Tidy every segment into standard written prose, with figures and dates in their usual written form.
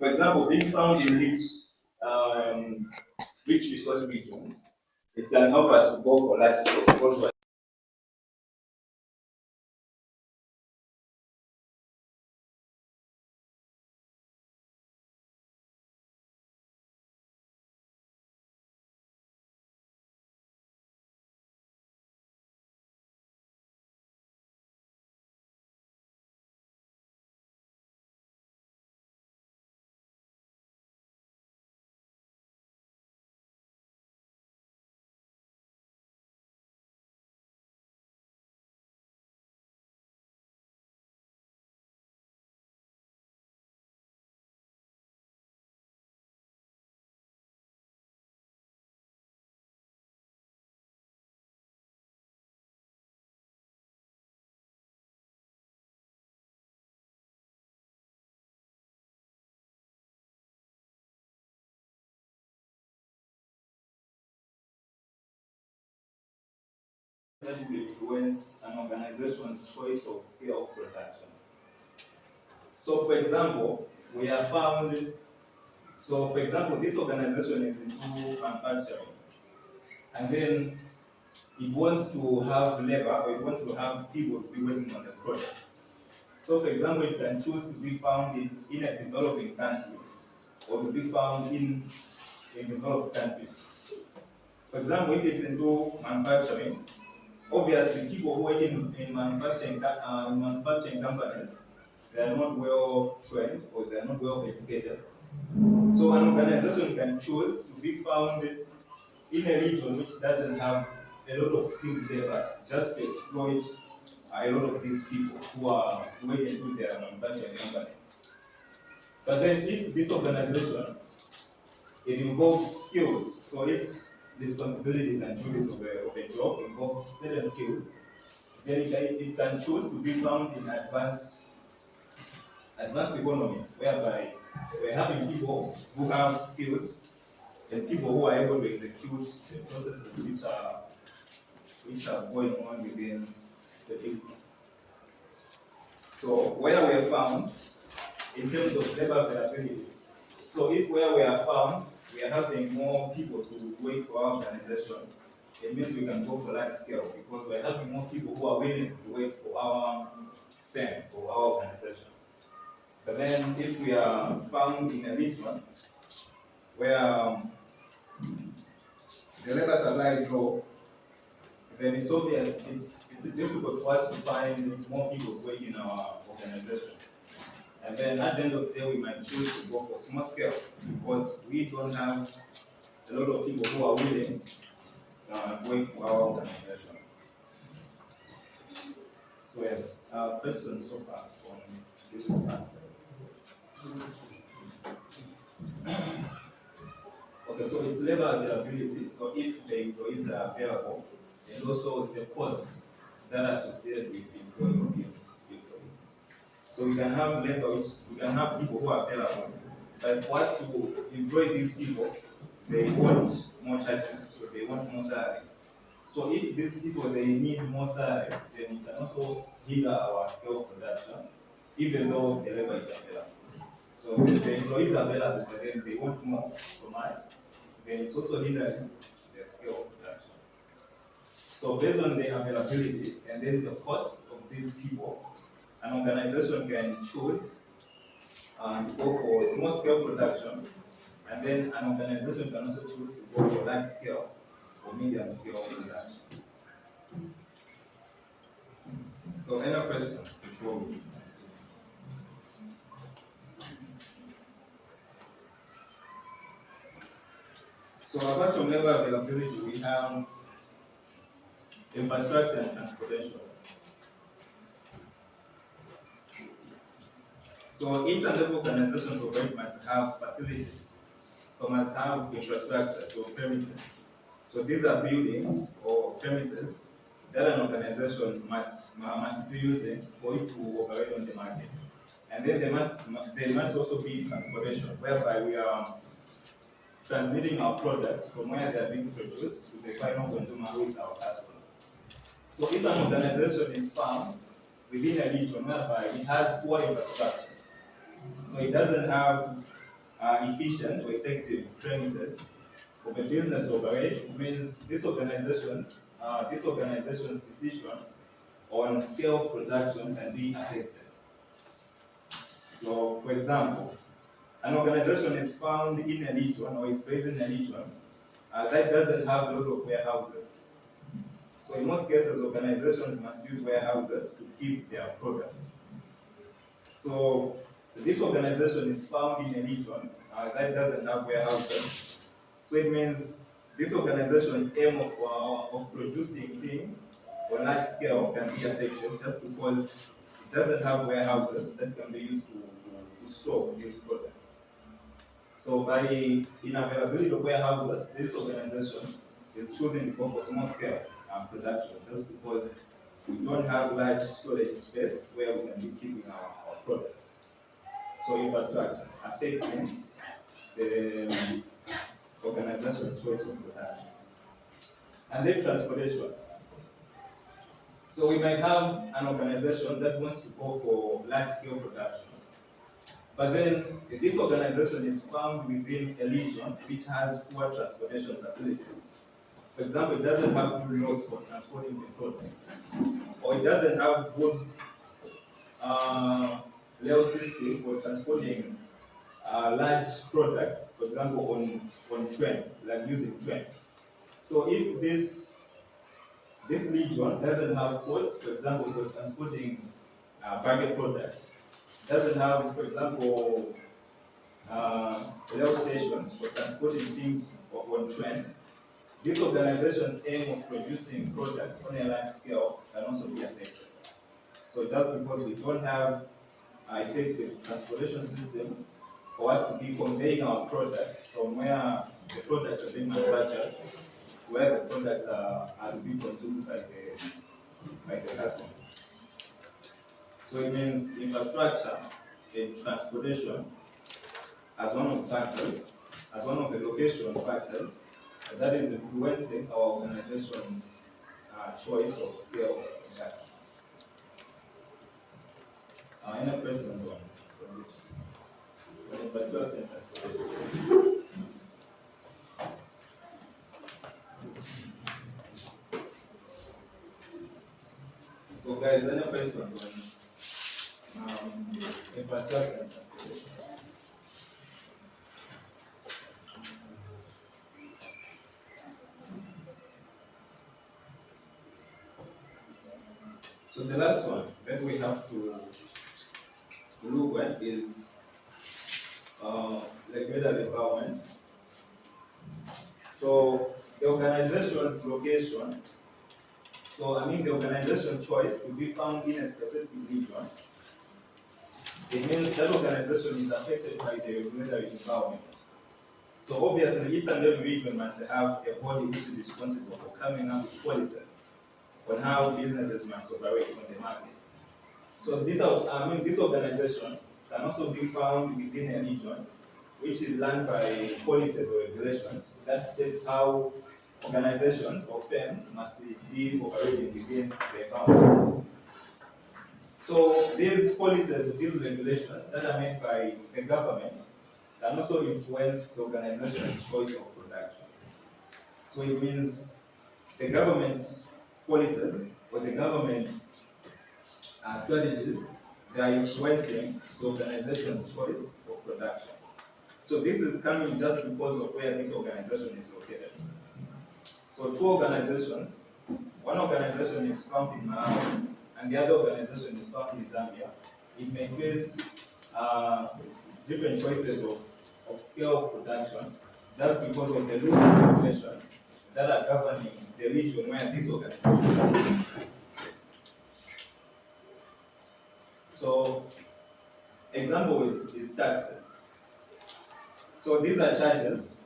For example, being found in rich resource regions, it can help us to go for life skills because that will influence an organization's choice of scale of production. So, for example, we have found, so for example, this organization is into manufacturing, and then it wants to have labor, or it wants to have people to be working on the product. So, for example, it can choose to be found in a developing country, or to be found in a developed country. For example, if it's into manufacturing, obviously people who work in manufacturing companies, they are not well trained or they are not well educated. So an organization can choose to be found in a region which doesn't have a lot of skilled labor, just to exploit a lot of these people who are working into their manufacturing companies. But then if this organization, it involves skills, so its responsibilities and duties of a job involves certain skills, then it can choose to be found in advanced economies, whereby we're having people who have skills and people who are able to execute the processes which are going on within the business. So where we are found in terms of labor availability. So if where we are found, we are having more people to work for our organization, it means we can go for large scale because we're having more people who are willing to work for our firm or our organization. But then if we are found in a region where the labor supply is low, then it's obvious it's difficult for us to find more people to work in our organization. And then at the end of the day, we might choose to go for small scale because we don't have a lot of people who are willing to work for our organization. So yes, questions so far on this part. Okay, so it's labor availability. So if the employees are available, and also the cost that are associated with employing these employees. So we can have labor, we can have people who are available, but for us to employ these people, they want more charges, so they want more salaries. So if these people they need more salaries, then it can also hinder our scale of production, even though the labor is available. So if the employees are available, but then they want more from us, then it's also hindering the scale of production. So based on the availability and then the cost of these people, an organization can choose to go for small scale production, and then an organization can also choose to go for large scale or medium scale production. So any question before we So apart from labor availability, we have infrastructure and transportation. So each and every organization provide must have facilities. So must have infrastructure, so premises. So these are buildings or premises that an organization must be using for it to operate on the market. And then there must also be transportation, whereby we are transmitting our products from where they are being produced to the final consumer who is our customer. So if an organization is found within a region whereby it has poor infrastructure, so it doesn't have efficient or effective premises of a business to operate means this organization's decision on scale of production can be affected. So, for example, an organization is found in a region or is based in a region that doesn't have a lot of warehouses. So in most cases, organizations must use warehouses to keep their products. So this organization is found in a region that doesn't have warehouses. So it means this organization's aim of producing things on large scale can be affected just because it doesn't have warehouses that can be used to store this product. So by inavailability of warehouses, this organization is choosing to go for small scale production just because we don't have large storage space where we can be keeping our products. So infrastructure affecting the organization's choice of production. And then transportation. So we might have an organization that wants to go for large scale production. But then this organization is found within a region which has poor transportation facilities. For example, it doesn't have good roads for transporting the product, or it doesn't have good rail system for transporting large products, for example, on train, like using train. So if this region doesn't have ports, for example, for transporting bagged products, doesn't have, for example, rail stations for transporting things on train, this organization's aim of producing products on a large scale can also be affected. So just because we don't have an effective transportation system for us to be conveying our products from where the products are being manufactured, where the products are being consumed by the customer. So it means infrastructure and transportation as one of the factors, as one of the location factors that is influencing our organization's choice of scale of production. Any questions on this one? On infrastructure and transportation. So guys, any questions on infrastructure and transportation? So the last one that we have to look at is regulatory empowerment. So the organization's location, the organization choice to be found in a specific region, it means that organization is affected by the regulatory environment. So obviously each and every region must have a body which is responsible for coming up with policies on how businesses must operate on the market. So this organization can also be found within a region which is run by policies or regulations that states how organizations or firms must be operating within the boundaries. So these policies, these regulations that are made by the government can also influence the organization's choice of production. So it means the government's policies or the government strategies, they are influencing the organization's choice of production. So this is coming just because of where this organization is located. So two organizations, one organization is found in Malawi and the other organization is found in Zambia. It may face different choices of scale of production just because of the local regulations that are governing the region where this organization is. So, example is taxes. So these are charges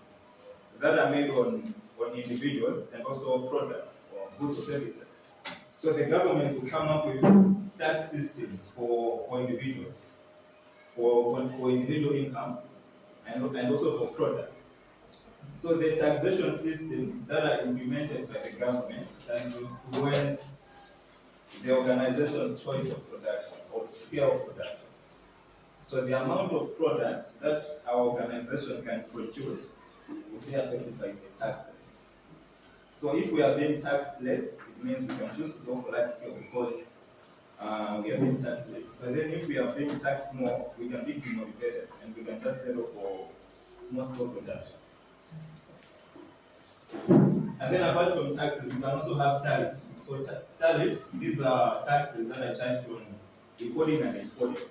that are made on individuals and also products or goods or services. So the government will come up with tax systems for individuals, for individual income, and also for products. So the taxation systems that are implemented by the government can influence the organization's choice of production or scale of production. So the amount of products that our organization can produce will be affected by the taxes. So if we are being taxed less, it means we can choose to go for large scale because we are being taxed less. But then if we are being taxed more, we can be demotivated and we can just settle for small scale production. And then apart from taxes, we can also have tariffs. So tariffs, these are taxes that are charged on importing and exporting.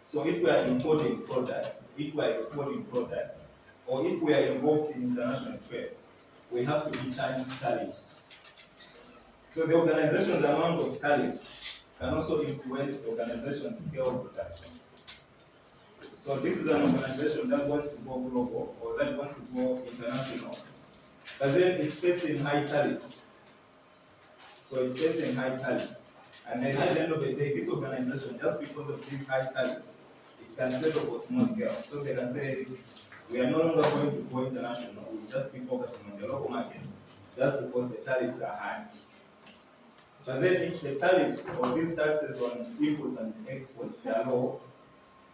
So if we are importing products, if we are exporting products, or if we are involved in international trade, we have to be charged tariffs. So the organization's amount of tariffs can also influence the organization's scale of production. So this is an organization that wants to go global or that wants to go international, but then it's facing high tariffs. So it's facing high tariffs. And then at the end of the day, this organization, just because of these high tariffs, it can settle for small scale. So they can say, we are no longer going to go international, we'll just be focusing on the local market, just because the tariffs are high. But then if the tariffs or these taxes on imports and exports they are low,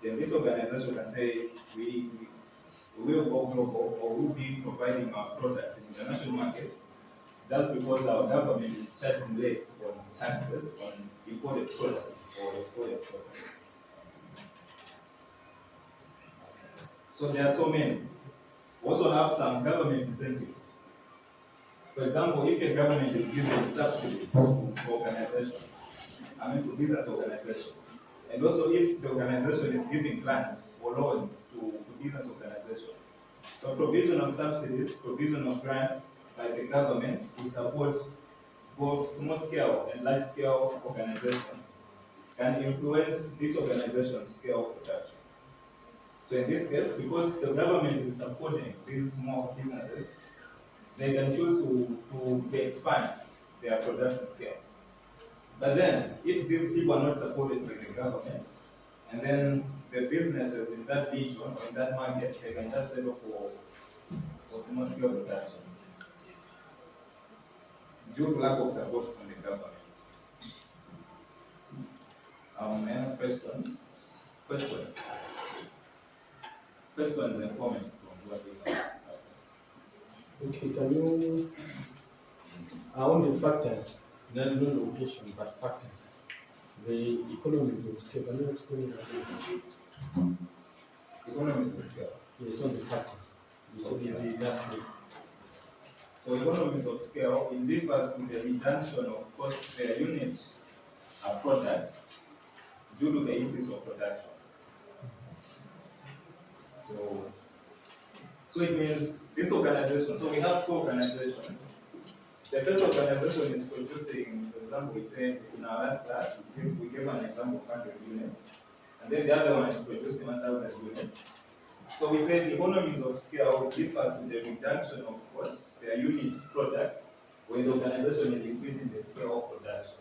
then this organization can say, we will go global or we'll be providing our products in international markets just because our government is charging less on taxes on imported products or exported products. So there are so many. We also have some government incentives. For example, if a government is giving subsidies to organization, to business organization, and also if the organization is giving grants or loans to business organization. So provision of subsidies, provision of grants by the government to support both small scale and large scale organizations can influence this organization's scale of production. So in this case, because the government is supporting these small businesses, they can choose to expand their production scale. But then, if these people are not supported by the government, and then the businesses in that region or in that market, they can just settle for small scale production due to lack of support from the government. Any questions? Questions and comments on what we have. Okay, can you, on the factors, not location, but factors, the economies of scale, can you explain that? Economies of scale. Yes, on the factors. So the last week. So economies of scale, it differs to the reduction of cost per unit of product due to the increase of production. So it means this organization, so we have two organizations. The first organization is producing, for example, we said in our last class, we gave an example of 100 units, and then the other one is producing 1,000 units. So we said economies of scale differs to the reduction of cost per unit product when the organization is increasing the scale of production.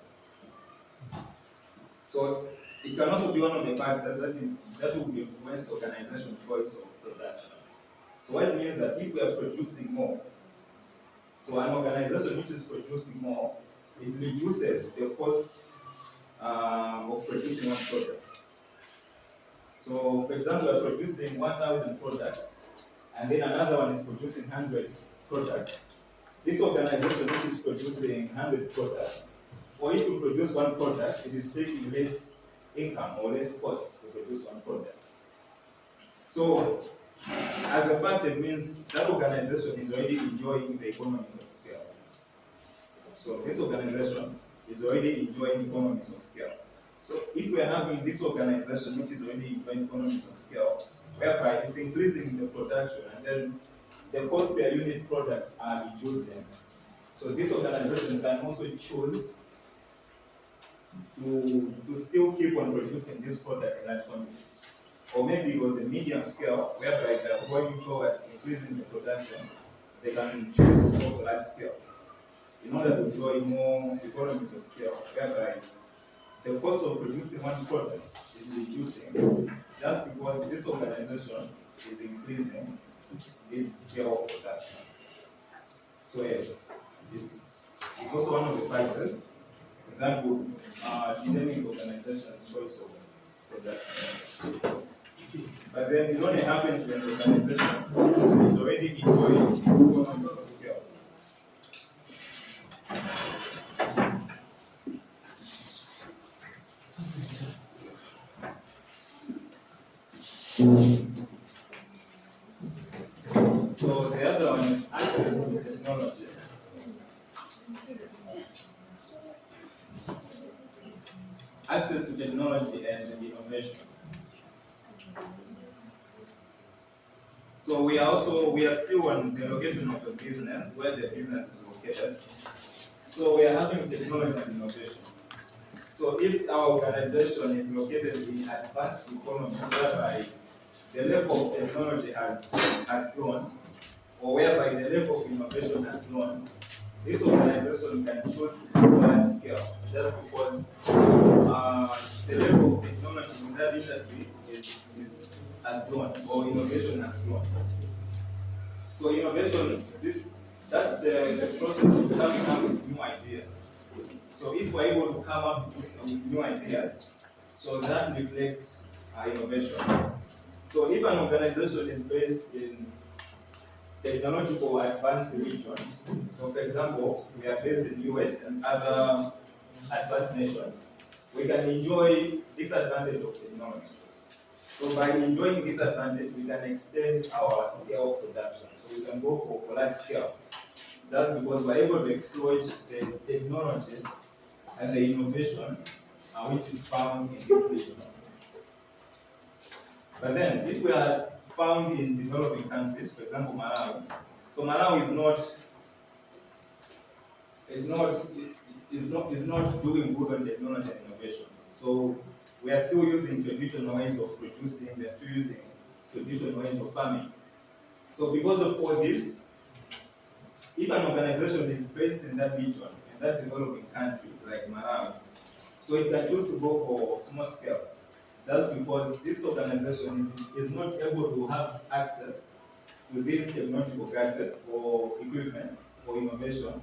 So it can also be one of the factors that will influence the organization's choice of production. So what it means that if we are producing more, so an organization which is producing more, it reduces the cost of producing one product. So, for example, we are producing 1,000 products, and then another one is producing 100 products. This organization which is producing 100 products, for it to produce one product, it is taking less income or less cost to produce one product. So, as a fact, it means that organization is already enjoying the economies of scale. So, this organization is already enjoying economies of scale. So if we are having this organization which is already enjoying economies of scale, whereby it's increasing the production and then the cost per unit product are reducing. So this organization can also choose to still keep on producing these products in large quantities. Or maybe it was a medium scale, whereby they are going towards increasing the production, they can choose to go for large scale in order to enjoy more economies of scale, whereby the cost of producing one product is reducing just because this organization is increasing its scale of production. So yes, it's also one of the factors that would determine the organization's choice of production. But then it only happens when the organization is already enjoying economies of scale. So the other one is access to technology. Access to technology and innovation. So we are still on the location of the business, where the business is located. So we are having technology and innovation. So if our organization is located in advanced economy, whereby the level of technology has grown, or whereby the level of innovation has grown, this organization can choose to go large scale just because the level of technology in that industry has grown, or innovation has grown. So innovation, that's the process of coming up with new ideas. So if we're able to come up with new ideas, so that reflects innovation. So if an organization is based in technological advanced regions, so for example, we are based in US and other advanced nations, we can enjoy this advantage of technology. So by enjoying this advantage, we can extend our scale of production. So we can go for large scale. That's because we're able to exploit the technology and the innovation which is found in this region. But then, if we are found in developing countries, for example, Malawi, so Malawi is not doing good on technology and innovation. So we are still using traditional ways of producing, we are still using traditional ways of farming. So because of all this, if an organization is based in that region, in that developing country, like Malawi, so it can choose to go for small scale. That's because this organization is not able to have access to these technological gadgets or equipment or innovation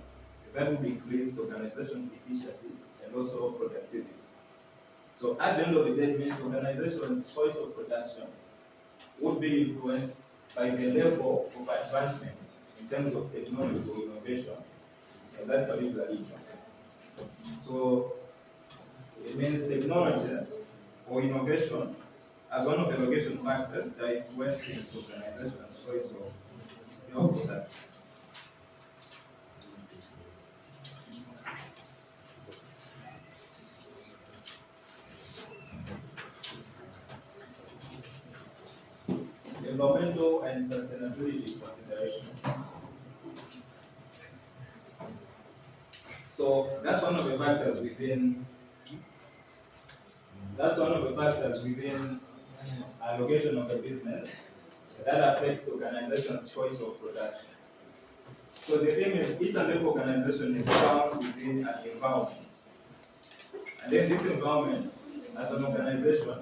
that will increase the organization's efficiency and also productivity. So at the end of the day, it means organization's choice of production would be influenced by the level of advancement in terms of technology or innovation in that particular region. So it means technology or innovation as one of the location factors that influence the organization's choice of scale production. Environmental and sustainability consideration. So that's one of the factors within allocation of the business that affects the organization's choice of production. So the thing is, each and every organization is found within an environment. And then this environment, as an organization,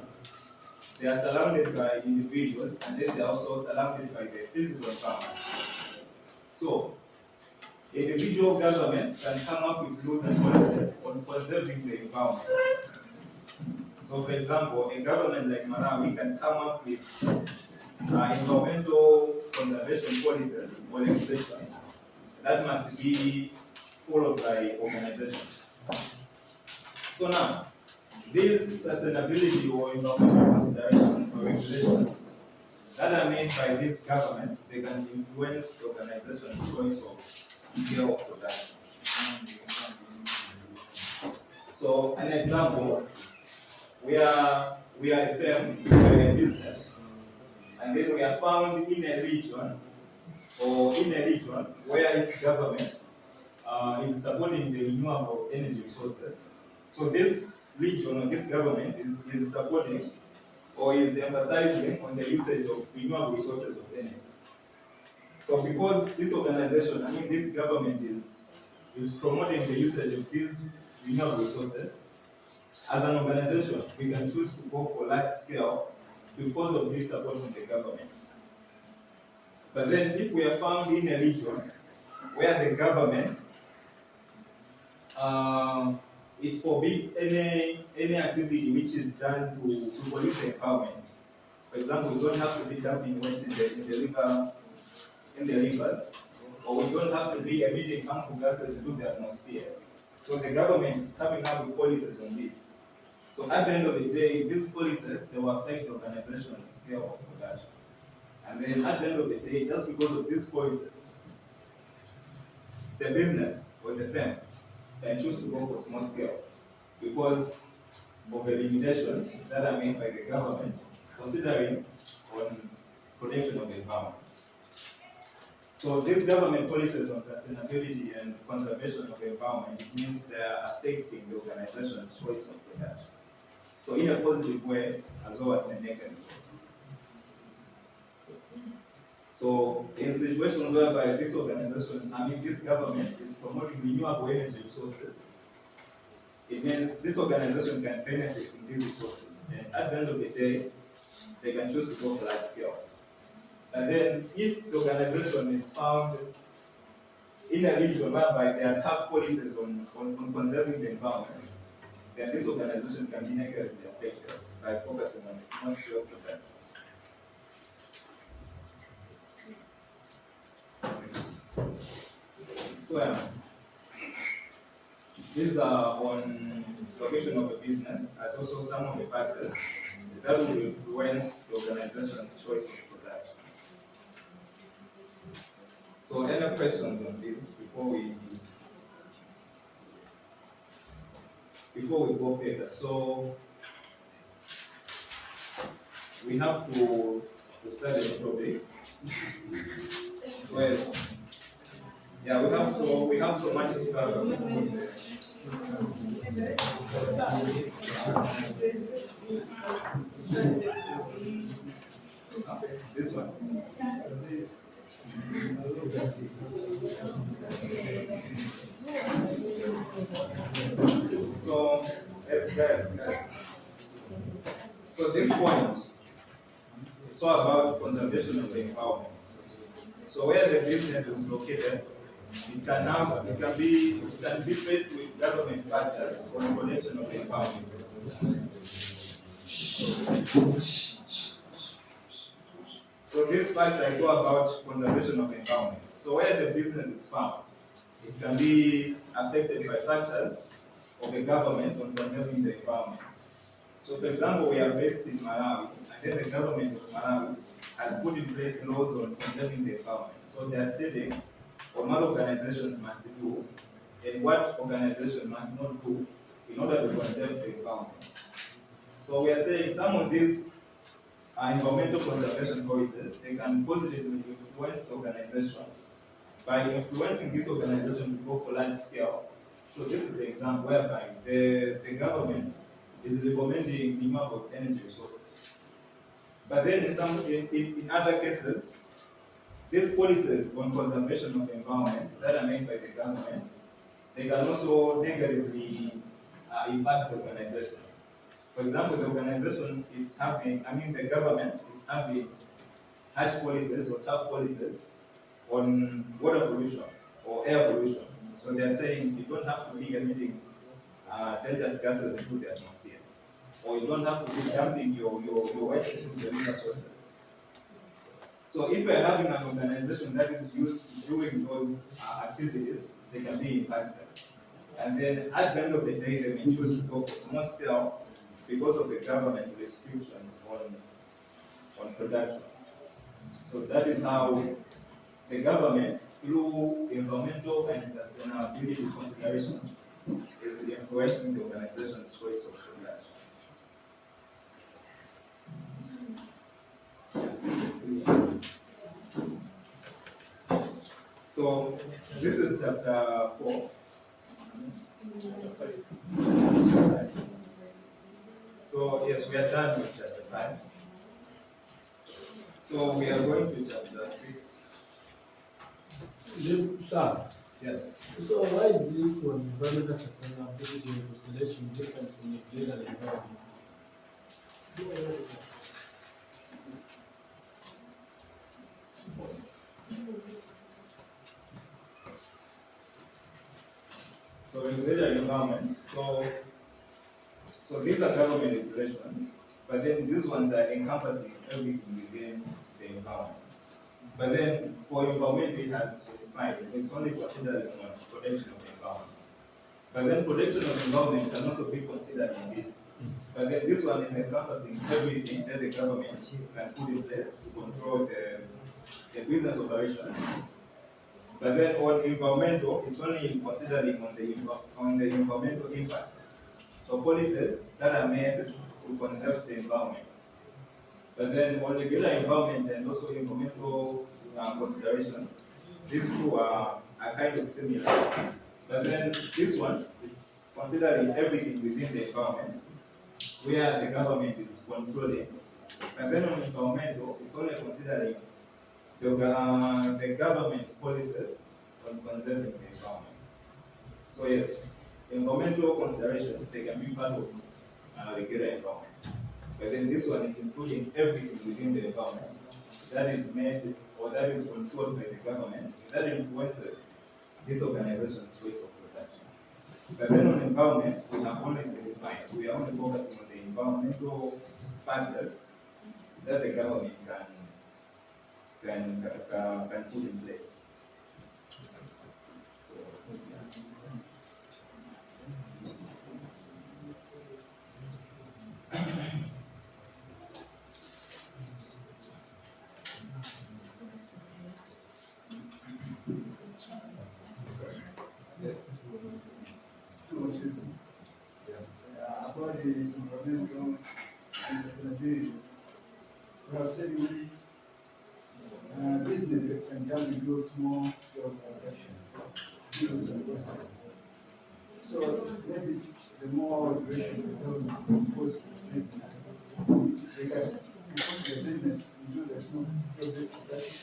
they are surrounded by individuals, and then they are also surrounded by the physical environment. So individual governments can come up with rules and policies on conserving the environment. So for example, a government like Malawi can come up with environmental conservation policies or legislation that must be followed by organizations. So now, these sustainability or environmental considerations or regulations that are made by these governments, they can influence the organization's choice of scale of production. So an example, we are a firm, we are a business, and then we are found in a region where its government is supporting the renewable energy resources. So this region or this government is supporting or is emphasizing on the usage of renewable resources of energy. So because this organization, this government is promoting the usage of these renewable resources, as an organization, we can choose to go for large scale because of this support from the government. But then if we are found in a region where the government it forbids any activity which is done to pollute the environment. For example, we don't have to be dumping waste in the rivers, or we don't have to be emitting harmful gases into the atmosphere. So the government is coming up with policies on this. So at the end of the day, these policies, they will affect the organization's scale of production. And then at the end of the day, just because of these policies, the business or the firm can choose to go for small scale because of the limitations that are made by the government, considering on protection of the environment. So these government policies on sustainability and conservation of the environment, it means they are affecting the organization's choice of production. So in a positive way, as well as in a negative way. So in situations whereby this organization, this government is promoting renewable energy resources, it means this organization can benefit from these resources. And at the end of the day, they can choose to go for large scale. And then if the organization is found in a region whereby there are tough policies on conserving the environment, then this organization can be negatively affected by focusing on small scale projects. So these are on location of a business, as also some of the factors that will influence the organization's choice of production. So any questions on this before we go further? So we have to study the topic. Well, yeah, we have so much to cover. This one. So, guys. So this point, it's all about conservation of the environment. So where the business is located, it can be faced with government factors for the protection of the environment. So this factor is all about conservation of the environment. So where the business is found, it can be affected by factors of the government on conserving the environment. So for example, we are based in Malawi, and then the government of Malawi has put in place laws on conserving the environment. So they are stating what organizations must do and what organization must not do in order to conserve the environment. So we are saying some of these environmental conservation policies, they can positively influence the organization by influencing this organization to go for large scale. So this is the example whereby the government is recommending renewable energy resources. But then in other cases, these policies on conservation of the environment that are made by the government, they can also negatively impact the organization. For example, the organization is having, the government is having harsh policies or tough policies on water pollution or air pollution. So they're saying you don't have to be emitting dangerous gases into the atmosphere, or you don't have to be dumping your waste into the river sources. So if we're having an organization that is used to doing those activities, they can be impacted. And then at the end of the day, they may choose to go for small scale because of the government restrictions on production. So that is how the government, through environmental and sustainability considerations, is influencing the organization's choice of production. So this is chapter 4. So yes, we are done with chapter 5. So we are going to chapter 6. Sir, Yes. so why is this one environmental sustainability and consideration different from the legal environment? So in the environment, so these are government regulations, But then these ones are encompassing everything within the environment. But then for environment, it has specified, so it's only considered on protection of the environment. But then protection of environment can also be considered in this. But then this one is encompassing everything that the government can put in place to control the business operations. But then on environmental, it's only considering on the environmental impact. So policies that are made to conserve the environment. But then on the greater environment and also environmental considerations, these two are kind of similar. But then this one, it's considering everything within the environment, where the government is controlling. But then on environmental, it's only considering the government's policies on conserving the environment. So yes, environmental considerations, they can be part of the greater environment. But then this one is including everything within the environment that is made or that is controlled by the government that influences this organization's choice of production. But then on environment, we have only specified, we are only focusing on the environmental factors that the government can put in place. So, About the environmental and sustainability, we have said business can come and do small scale production, use and process. So maybe the more regulation the government impose business, they can impose the business into the small scale production.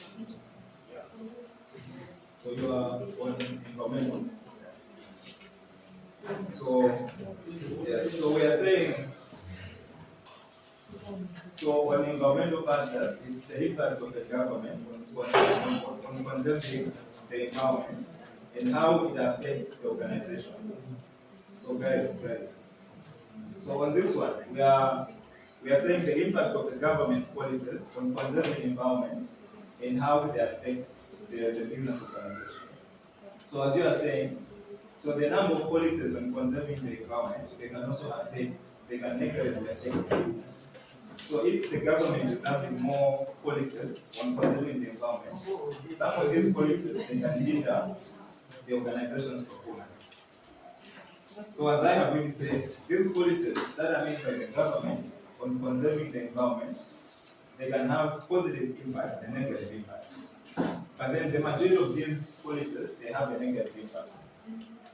so you are on environmental. So, yes, so we are saying, so on environmental factors, it's the impact of the government on conserving the environment and how it affects the organization. So guys, right. So on this one, we are saying the impact of the government's policies on conserving the environment and how they affect the business organization. So as you are saying, so the number of policies on conserving the environment, they can also affect, they can negatively affect the business. So if the government is having more policies on conserving the environment, some of these policies, they can hinder the organization's performance. So as I have already said, these policies that are made by the government on conserving the environment, they can have positive impacts and negative impacts. But then the majority of these policies, they have a negative impact.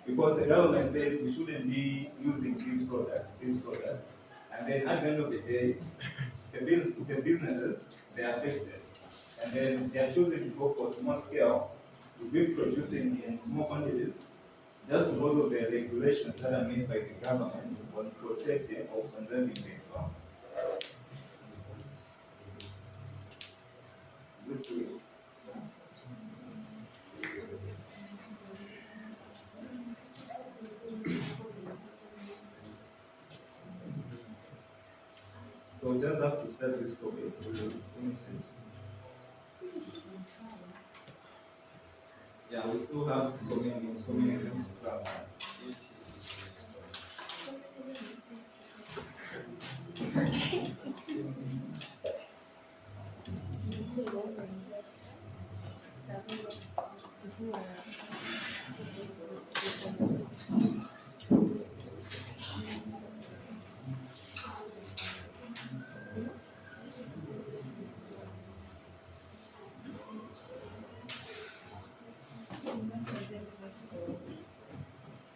Because the government says we shouldn't be using these products, and then at the end of the day, the businesses, they are affected. And then they are choosing to go for small scale, to be producing in small quantities, just because of the regulations that are made by the government on protecting or conserving the environment. Is it clear? So just have to start this topic. We will finish it. Yeah, we still have so many things to cover.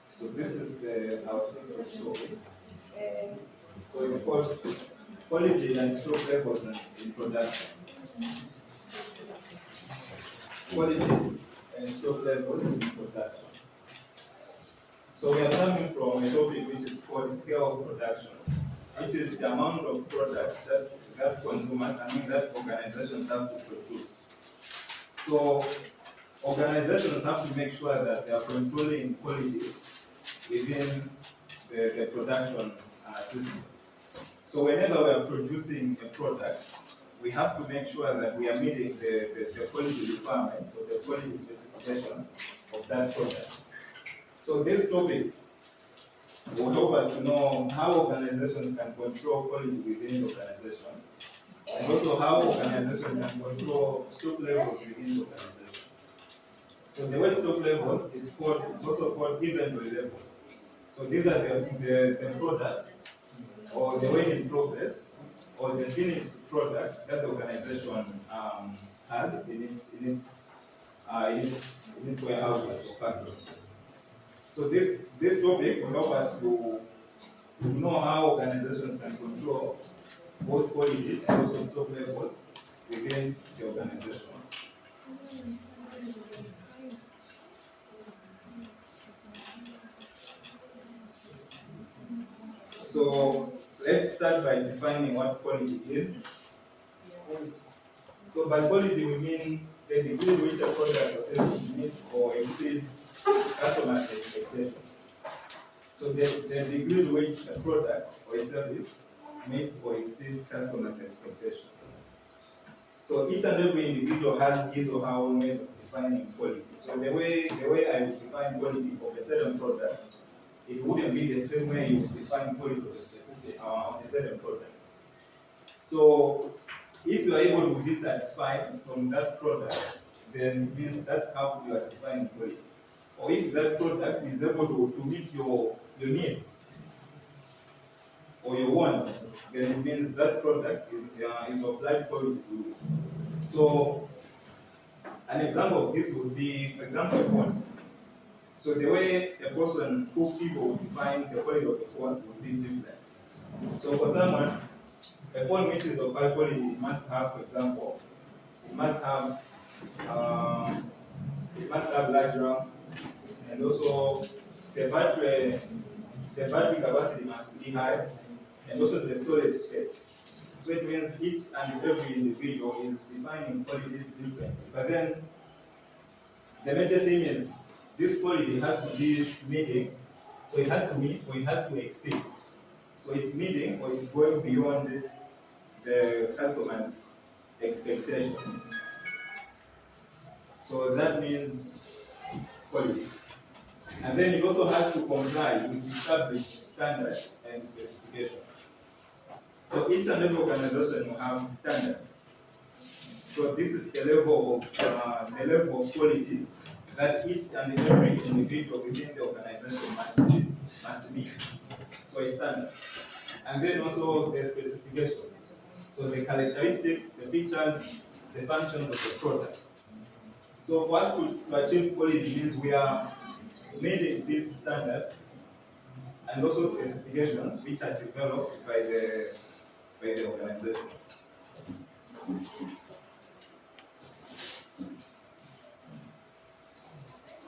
So this is our sixth story. So it's called Quality and Stroke Levels in Production. Quality and stroke levels in production. So we are coming from a topic which is called scale of production, which is the amount of products that consumers, that organizations have to produce. So organizations have to make sure that they are controlling quality within the production system. So whenever we are producing a product, we have to make sure that we are meeting the quality requirements or the quality specification of that product. So this topic will help us to know how organizations can control quality within the organization, and also how organizations can control stock levels within the organization. So the way stock levels, it's also called inventory levels. So these are the products or the work in progress or the finished products that the organization has in its warehouses or factories. So this topic will help us to know how organizations can control both quality and also stock levels within the organization. So let's start by defining what quality is. So by quality we mean the degree to which a product or service meets or exceeds customer expectation. So the degree to which a product or a service meets or exceeds customers' expectation. So each and every individual has his or her own way of defining quality. So the way I would define quality of a certain product, it wouldn't be the same way you would define quality of a specific of a certain product. So if you are able to be satisfied from that product, then it means that's how you are defining quality. Or if that product is able to meet your needs or your wants, then it means that product is of large quality to you. So an example of this would be, for example, a phone. So the way a person, two people would define the quality of a phone would be different. So for someone, a phone which is of high quality must have, for example, it must have large RAM, and also the battery capacity must be high, and also the storage space. So it means each and every individual is defining quality differently. But then the major thing is this quality has to be meeting, so it has to meet or it has to exceed. So it's meeting or it's going beyond the customer's expectations. So that means quality. And then it also has to comply with established standards and specifications. So each and every organization will have standards. So this is the level of quality that each and every individual within the organization must meet. So it's standard. And then also the specifications. So the characteristics, the features, the functions of the product. So for us to achieve quality means we are meeting this standard and also specifications which are developed by the organization.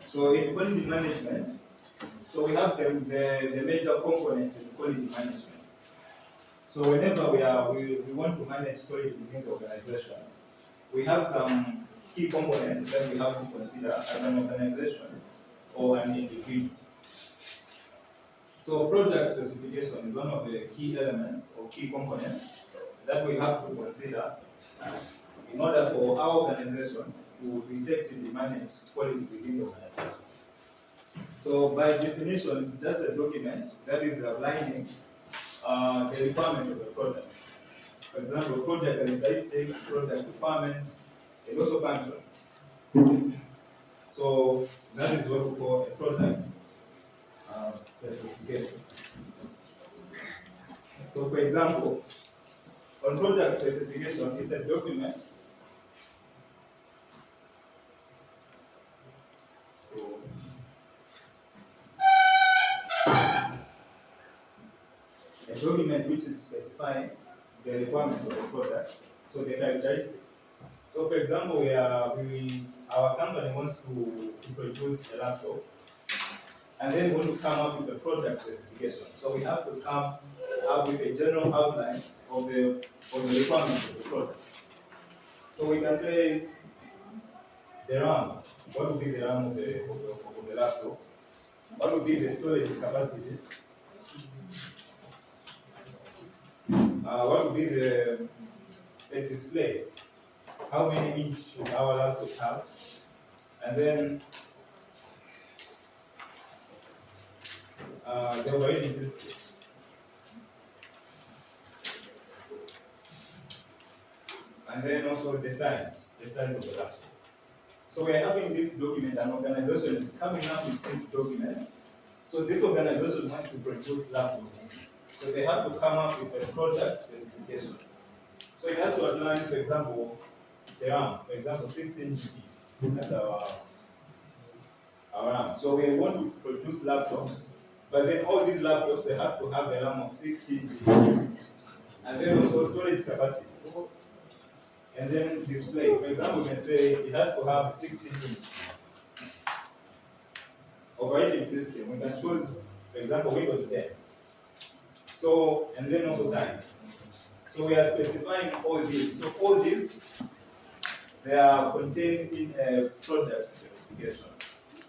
So in quality management, so we have the major components in quality management. So whenever we want to manage quality within the organization, we have some key components that we have to consider as an organization or an individual. So product specification is one of the key elements or key components that we have to consider in order for our organization to effectively manage quality within the organization. So by definition, it's just a document that is outlining the requirements of the product. For example, product characteristics, product requirements, and also function. So that is what we call a product specification. So for example, on product specification, it's a document. So, a document which is specifying the requirements of the product, so the characteristics. So for example, our company wants to produce a laptop, and then we want to come up with a product specification. So we have to come up with a general outline of the requirements of the product. So we can say the RAM. What would be the RAM of the laptop? What would be the storage capacity? what would be the display? How many inch should our laptop have? And then the operating system. And then also the size of the laptop. So we are having this document, an organization is coming up with this document. So this organization wants to produce laptops. So they have to come up with a product specification. So it has to outline, for example, the RAM, for example, 16 GB. That's our RAM. So we want to produce laptops, but then all these laptops, they have to have a RAM of 16 GB. And then also storage capacity. And then display. For example, we can say it has to have 16 inch. Operating system, we can choose, for example, Windows 10. So, and then also size. So we are specifying all these. So all these, they are contained in a product specification,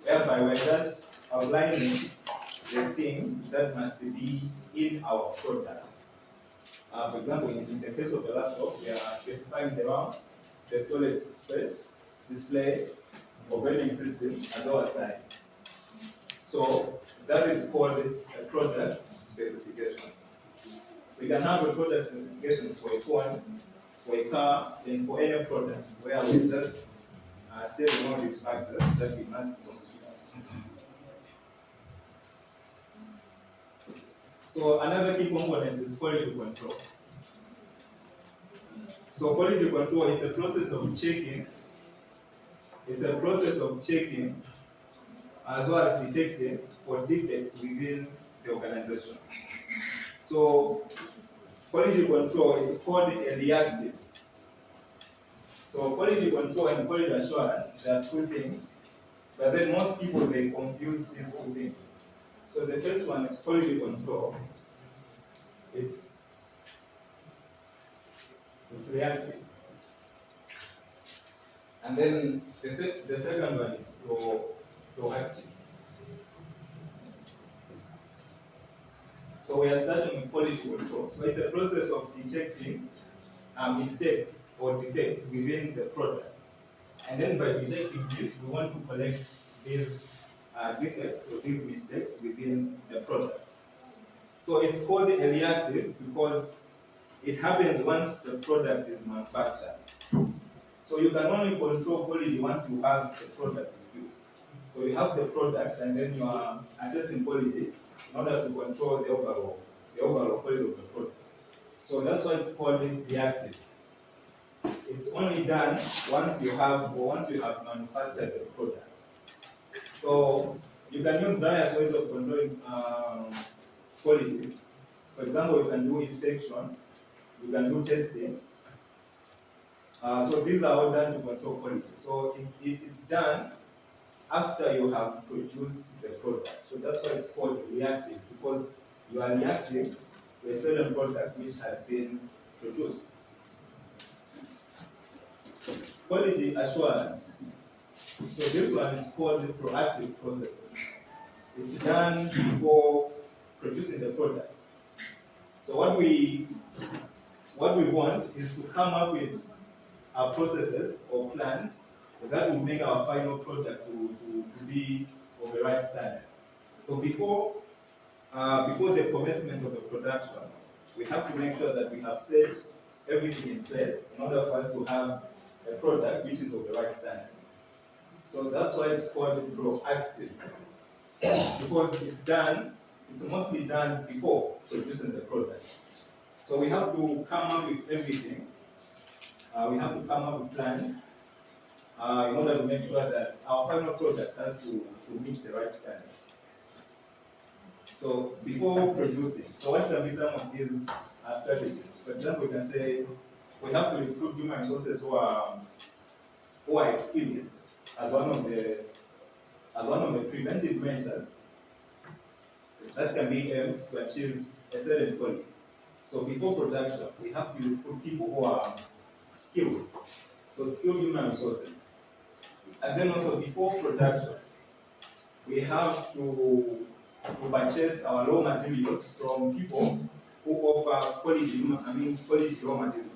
whereby we're just outlining the things that must be in our product. For example, in the case of the laptop, we are specifying the RAM, the storage space, display, operating system, as well as size. So that is called a product specification. We can have a product specification for a phone, for a car, and for any product, where we just state all these factors that we must consider. So another key component is quality control. So quality control is a process of checking. It's a process of checking as well as detecting for defects within the organization. So quality control is called a reactive. So quality control and quality assurance, there are two things, but then most people, they confuse these two things. So the first one is quality control. It's reactive. And then the second one is proactive. So we are starting with quality control. So it's a process of detecting mistakes or defects within the product. And then by detecting this, we want to correct these defects or these mistakes within the product. So it's called a reactive because it happens once the product is manufactured. So you can only control quality once you have the product with you. So you have the product and then you are assessing quality in order to control the overall quality of the product. So that's why it's called reactive. It's only done once you have manufactured the product. So you can use various ways of controlling quality. For example, you can do inspection, you can do testing. So these are all done to control quality. So it's done after you have produced the product. So that's why it's called reactive, because you are reacting to a certain product which has been produced. Quality assurance. So this one is called the proactive process. It's done before producing the product. So what we want is to come up with our processes or plans that will make our final product to be of the right standard. So before the commencement of the production, we have to make sure that we have set everything in place in order for us to have a product which is of the right standard. So that's why it's called proactive, because it's mostly done before producing the product. So we have to come up with everything. We have to come up with plans in order to make sure that our final product has to meet the right standard. So before producing, so what can be some of these strategies? For example, we can say we have to recruit human resources who are experienced as one of the preventive measures that can be aimed to achieve a certain quality. So before production, we have to recruit people who are skilled. So skilled human resources. And then also before production, we have to purchase our raw materials from people who offer quality raw materials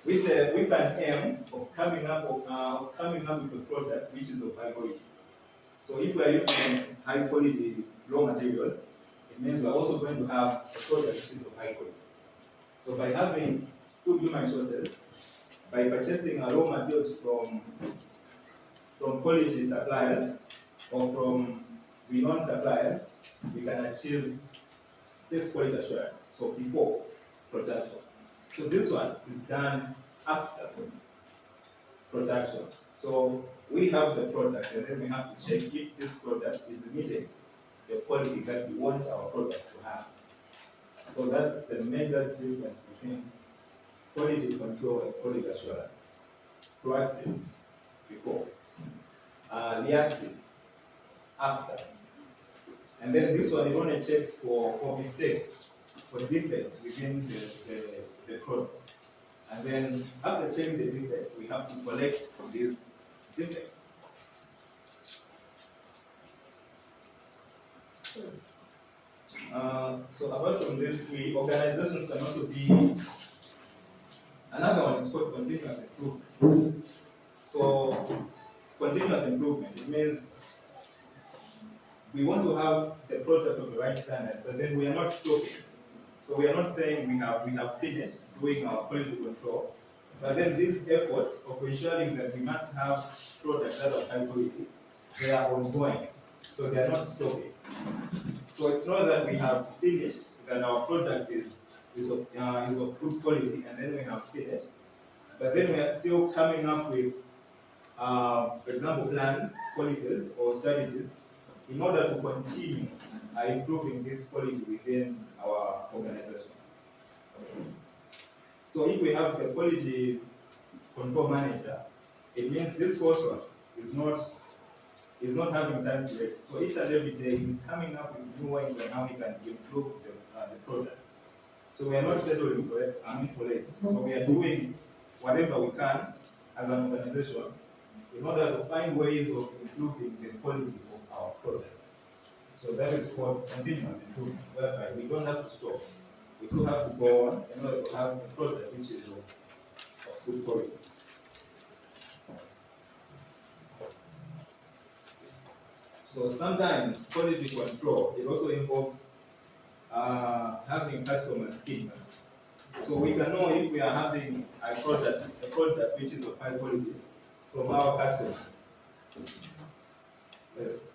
with an aim of coming up with a product which is of high quality. So if we are using high quality raw materials, it means we are also going to have a product which is of high quality. So by having skilled human resources, by purchasing our raw materials from quality suppliers or from renowned suppliers, we can achieve this quality assurance. So before production. So this one is done after production. So we have the product and then we have to check if this product is meeting the quality that we want our products to have. So that's the major difference between quality control and quality assurance. Proactive, before. Reactive, after. And then this one, it only checks for mistakes, for defects within the product. And then after checking the defects, we have to collect these defects. So apart from these three, organizations can also be, another one is called continuous improvement. So continuous improvement, it means we want to have the product of the right standard, but then we are not stopping. So we are not saying we have finished doing our quality control, but then these efforts of ensuring that we must have products that are high quality, they are ongoing. So they are not stopping. So it's not that we have finished, that our product is of good quality, and then we have finished, but then we are still coming up with, for example, plans, policies, or strategies in order to continue improving this quality within our organization. So if we have the quality control manager, it means this person is not having time to rest. So each and every day he's coming up with new ways on how he can improve the product. So we are not settling for it, for less. So we are doing whatever we can as an organization in order to find ways of improving the quality of our product. So that is called continuous improvement, whereby we don't have to stop. We still have to go on in order to have a product which is of good quality. So sometimes quality control, it also involves having customers' feedback. So we can know if we are having a product which is of high quality from our customers. Yes.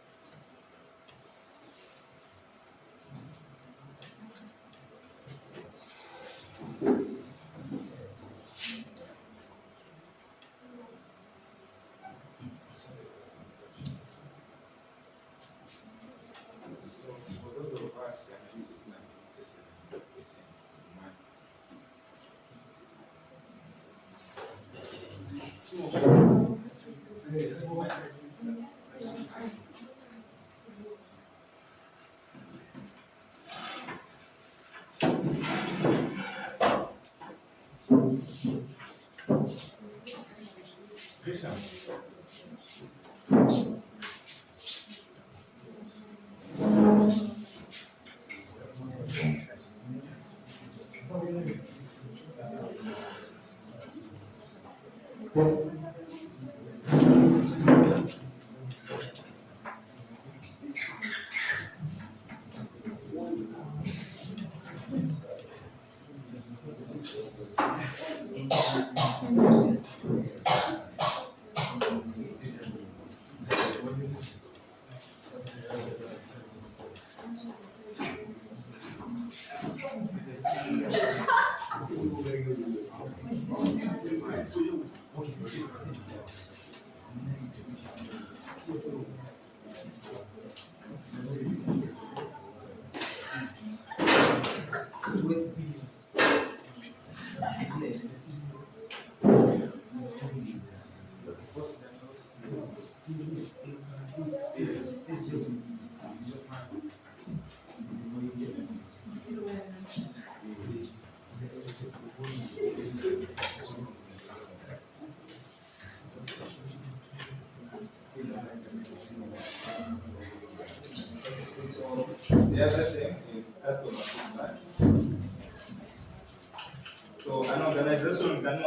The other thing is customer feedback.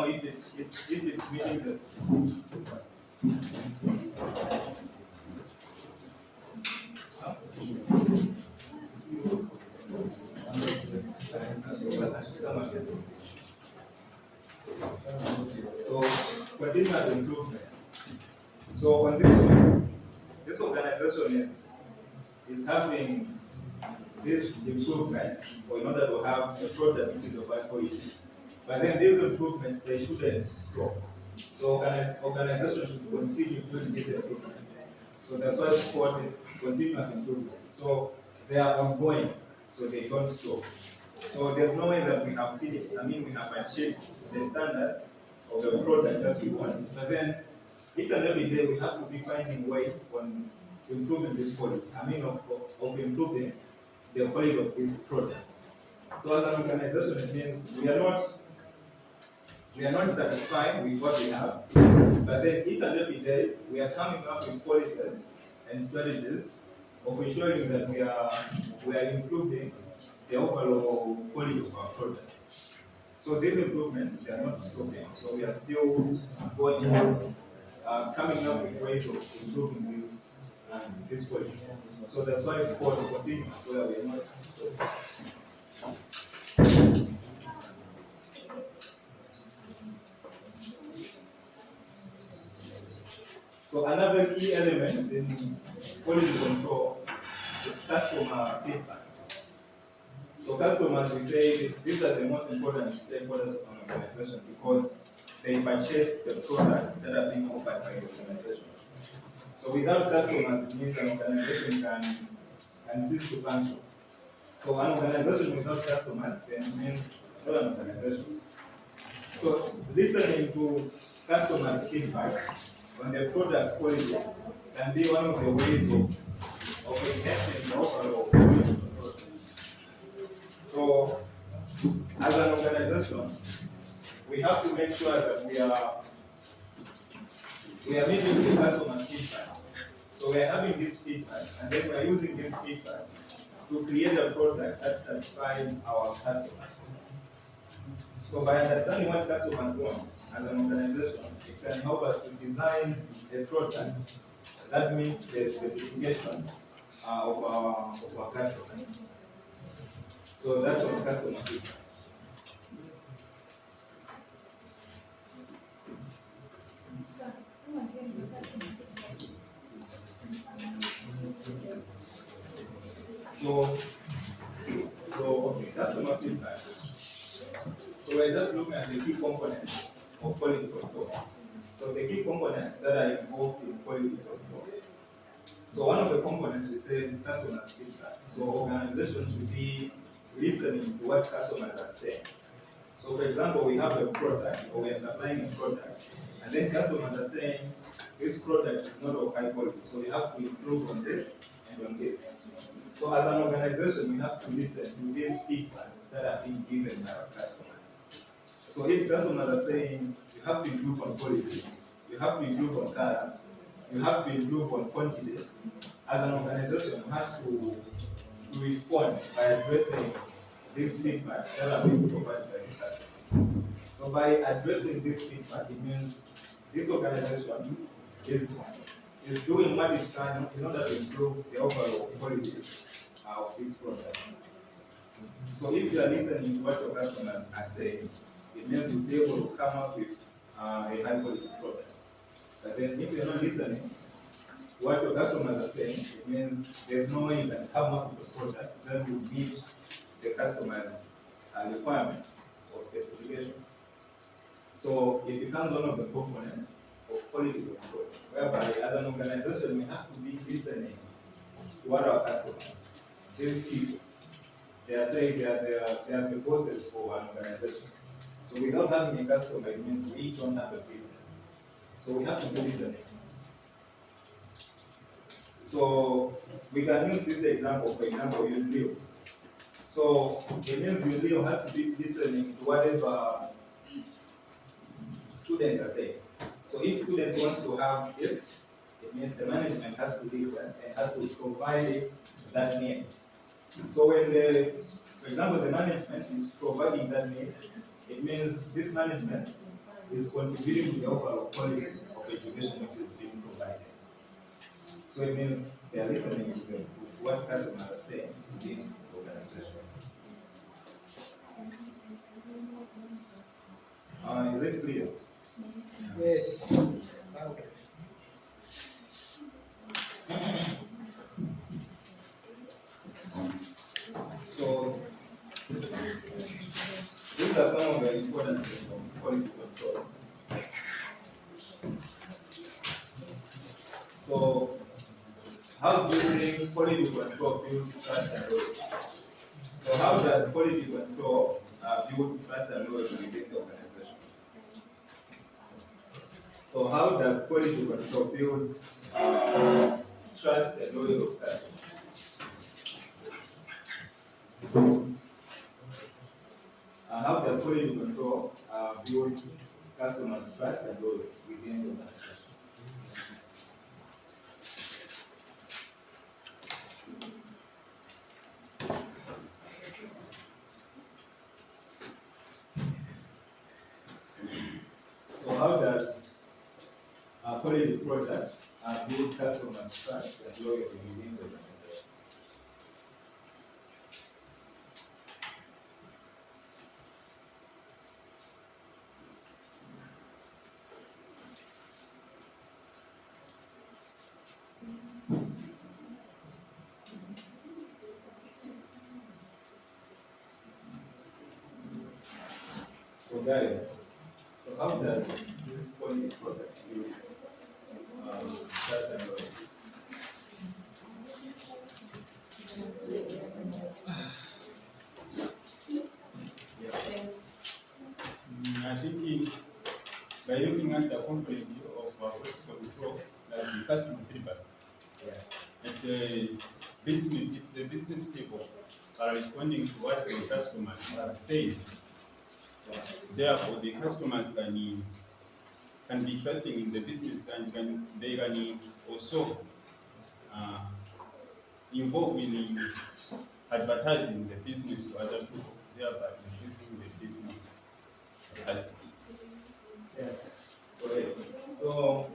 know if it's meeting the so continuous improvement. So on this one, this organization is having these improvements for in order to have a product which is of high quality. But then these improvements they shouldn't stop. So organization should continue doing these improvements. So that's why it's called continuous improvement. So they are ongoing, so they don't stop. So there's no way that we have finished. I mean, we have achieved the standard of the product that we want. But then each and every day we have to be finding ways on improving this quality. I mean, of improving the quality of this product. So as an organization, it means we are not satisfied with what we have, but then each and every day we are coming up with policies and strategies of ensuring that we are improving the overall quality of our product. So these improvements they are not stopping. So we are still going on, coming up with ways of improving this quality. So that's why it's called continuous, so that we are not stopping. So another key element in quality control is customer feedback. So customers, we say these are the most important stakeholders of an organization because they purchase the products that are being offered by the organization. So without customers, it means an organization can cease to function. So an organization without customers then means it's not an organization. So listening to customers' feedback on the product's quality can be one of the ways of enhancing the overall quality of the product. So, as an organization, we have to make sure that we are meeting the customer's feedback. So we are having this feedback, and then we are using this feedback to create a product that satisfies our customers. So by understanding what customers want as an organization, it can help us to design a product that meets the specification of our customers. So that's what customer feedback. So okay, customer feedback. So we're just looking at the key components of quality control. So the key components that are involved in quality control. So one of the components we say customers feedback. So organizations should be listening to what customers are saying. So for example, we have a product or we are supplying a product, and then customers are saying this product is not of high quality, so we have to improve on this and on this. So as an organization, we have to listen to these feedbacks that are being given by our customers. So if customers are saying you have to improve on quality, you have to improve on color, you have to improve on quantity, as an organization, we have to respond by addressing these feedbacks that are being provided by the customers. So by addressing this feedback, it means this organization is doing what it can in order to improve the overall quality of this product. So if you are listening to what your customers are saying, it means you'll be able to come up with a high quality product. But then if you're not listening to what your customers are saying, it means there's no way you can come up with a product that will meet the customers' requirements or specification. So it becomes one of the components of quality control, whereby as an organization we have to be listening to what our customers, these people, they are saying they are the bosses for an organization. So without having a customer, it means we don't have a business. So we have to be listening. So we can use this example, for example, Unreal. So it means Unreal has to be listening to whatever students are saying. So if students want to have this, it means the management has to listen and has to provide that need. So when for example, the management is providing that need, it means this management is contributing to the overall quality of education which is being provided. So it means they are listening to what customers are saying within the organization. Is it clear? Yes. So these are some of the importance of quality control. So how do you think quality control builds trust and loyalty? So how does quality control build trust and loyalty within the organization? So how does quality control build trust and loyalty of customers? How does quality control build customers' trust and loyalty within the organization? So how does quality products build customers' trust and loyalty within the organization? So guys, so how does this quality product build trust and loyalty? I think by looking at the component of quality control, like the customer feedback, Yes. and if the business people are responding to what the customers are saying, therefore the customers can be trusting in the business and they can also involve in advertising the business to other people, thereby increasing the business capacity. Yes. Correct. So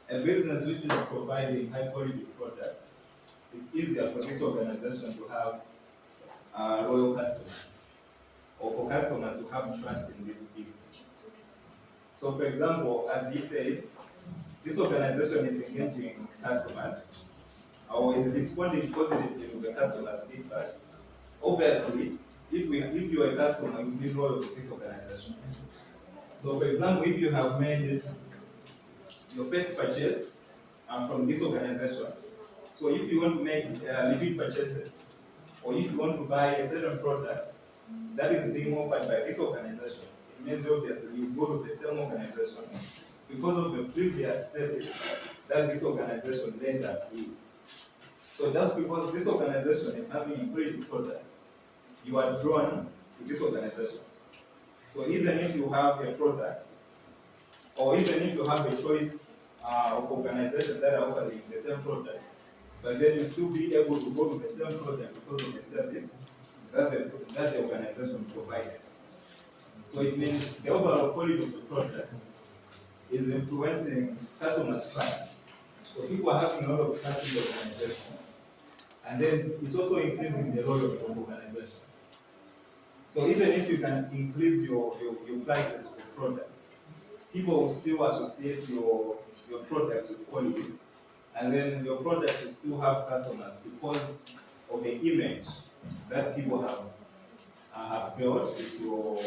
a business which is providing high quality products, it's easier for this organization to have loyal customers, or for customers to have trust in this business. So, for example, as he said, this organization is engaging customers or is responding positively to the customer's feedback. Obviously, if you're a customer, you'll be loyal to this organization. So, for example, if you have made your first purchase from this organization, so if you want to make repeat purchases, or if you want to buy a certain product that is being offered by this organization, it means obviously you go to the same organization because of the previous service that this organization rendered you. So just because this organization is having a great product, you are drawn to this organization. So even if you have a product, or even if you have a choice of organizations that are offering the same product, but then you still be able to go to the same product because of the service that the organization provided. So it means the overall quality of the product is influencing customers' trust. So people are having a lot of trust in the organization, and then it's also increasing the loyalty of the organization. So even if you can increase your prices for products, people will still associate your products with quality, and then your products will still have customers because of the image that people have built with your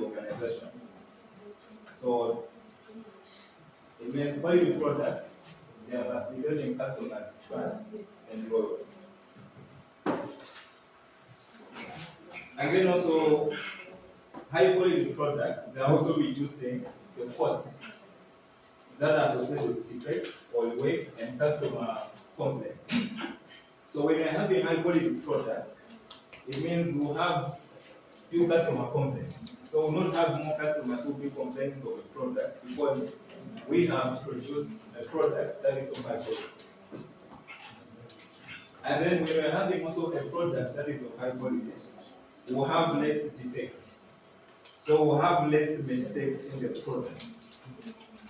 organization. So it means quality products, they are facilitating customers' trust and loyalty. And then also, high quality products, they are also reducing the cost that are associated with defects or weight and customer complaints. So when you're having high quality products, it means we'll have few customer complaints. So we'll not have more customers who will be complaining of the products because we have produced a product that is of high quality. And then when we're having also a product that is of high quality, we'll have less defects. So we'll have less mistakes in the product.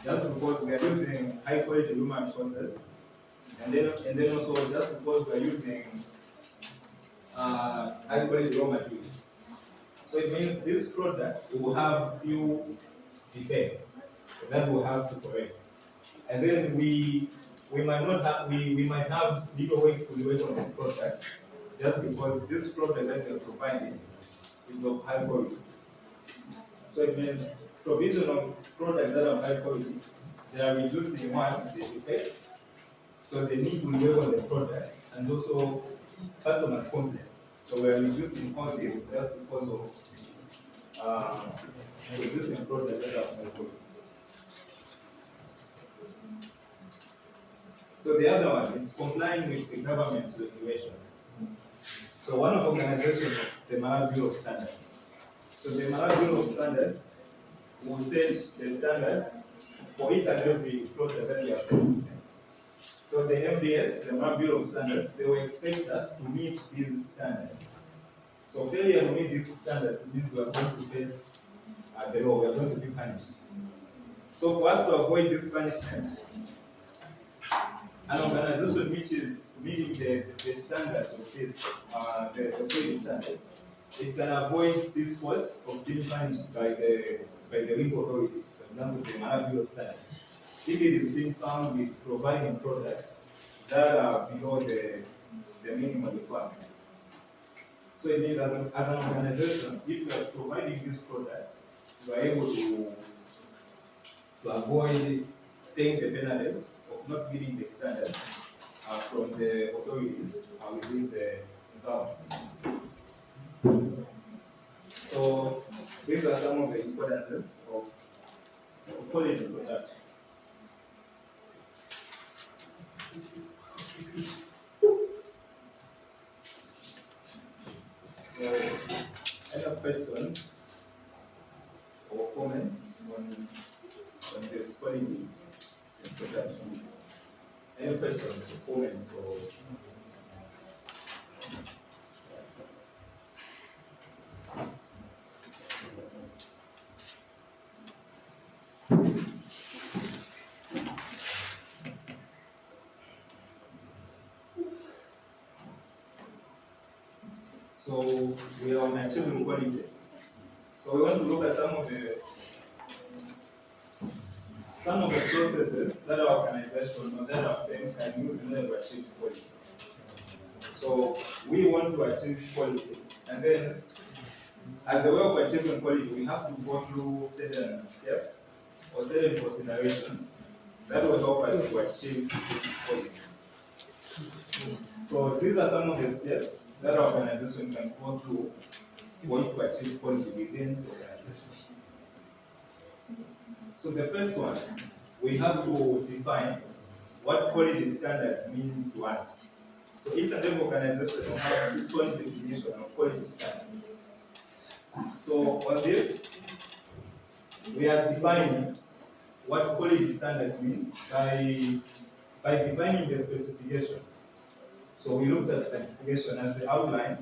Just because we are using high quality human resources, and then also just because we are using high quality raw materials. So it means this product will have few defects that we'll have to correct. And then we might not have we might have little way to work on the product just because this product that we are providing is of high quality. So it means provision of products that are high quality, they are reducing one, the defects, so they need to work on the product, and also customers' complaints. So we are reducing all this just because of producing products that are high quality. So the other one is complying with the government's regulations. So one of the organizations is the Malawi Bureau of Standards. So the Malawi Bureau of Standards will set the standards for each and every product that we are producing. So the MBS, the Malawi Bureau of Standards, they will expect us to meet these standards. So failure to meet these standards means we are going to face the law, we are going to be punished. So for us to avoid this punishment, an organization which is meeting the standards of this, the quality standards, it can avoid this cause of being punished by the legal authorities. For example, the Malawi Bureau of Standards. If it is being found with providing products that are below the minimum requirements. So it means as an organization, if you are providing these products, you are able to avoid paying the penalties of not meeting the standards from the authorities within the government. So these are some of the importances of quality production. So, any questions or comments on this quality production? Any questions or comments or? So we are on achieving quality. So we want to look at some of the processes that our organization or that our firm can use in order to achieve quality. So we want to achieve quality, and then as a way of achieving quality, we have to go through certain steps or certain considerations that will help us to achieve this quality. So these are some of the steps that our organization can go through for it to achieve quality within the organization. So the first one, we have to define what quality standards mean to us. So each and every organization will have its own definition of quality standards. So on this, we are defining what quality standards means by defining the specification. So we looked at specification as the outline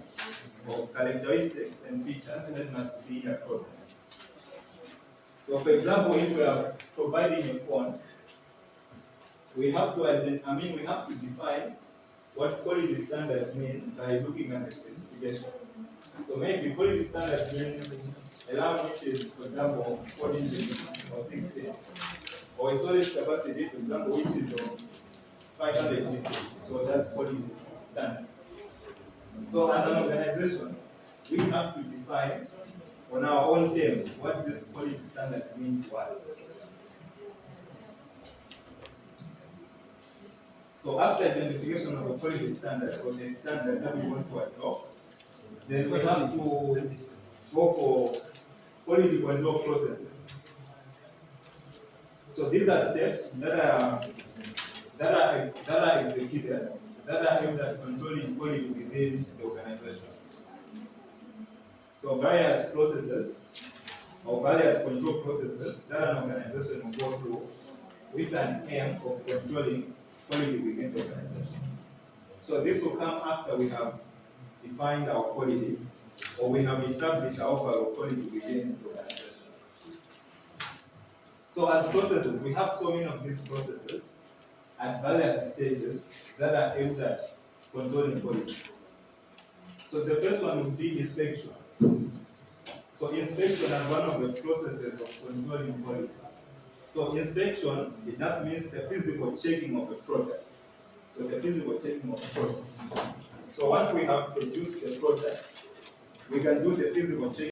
of characteristics and features that must be in a product. So for example, if we are providing a phone, we have to define what quality standards mean by looking at the specification. So maybe quality standards mean a lamp which is, for example, 14 or 16, or a storage capacity, for example, which is of 500 GB. So that's quality standard. So as an organization, we have to define on our own terms what this quality standards mean to us. So after identification of the quality standards or the standards that we want to adopt, then we have to go for quality control processes. So these are steps that are executed, that are aimed at controlling quality within the organization. So various processes or various control processes that an organization will go through with an aim of controlling quality within the organization. So this will come after we have defined our quality or we have established our overall quality within the organization. So as processes, we have so many of these processes at various stages that are aimed at controlling quality. So the first one would be inspection. So inspection is one of the processes of controlling quality. So inspection, it just means the physical checking of the product. So the physical checking of the product. So once we have produced the product, we can do the physical checking.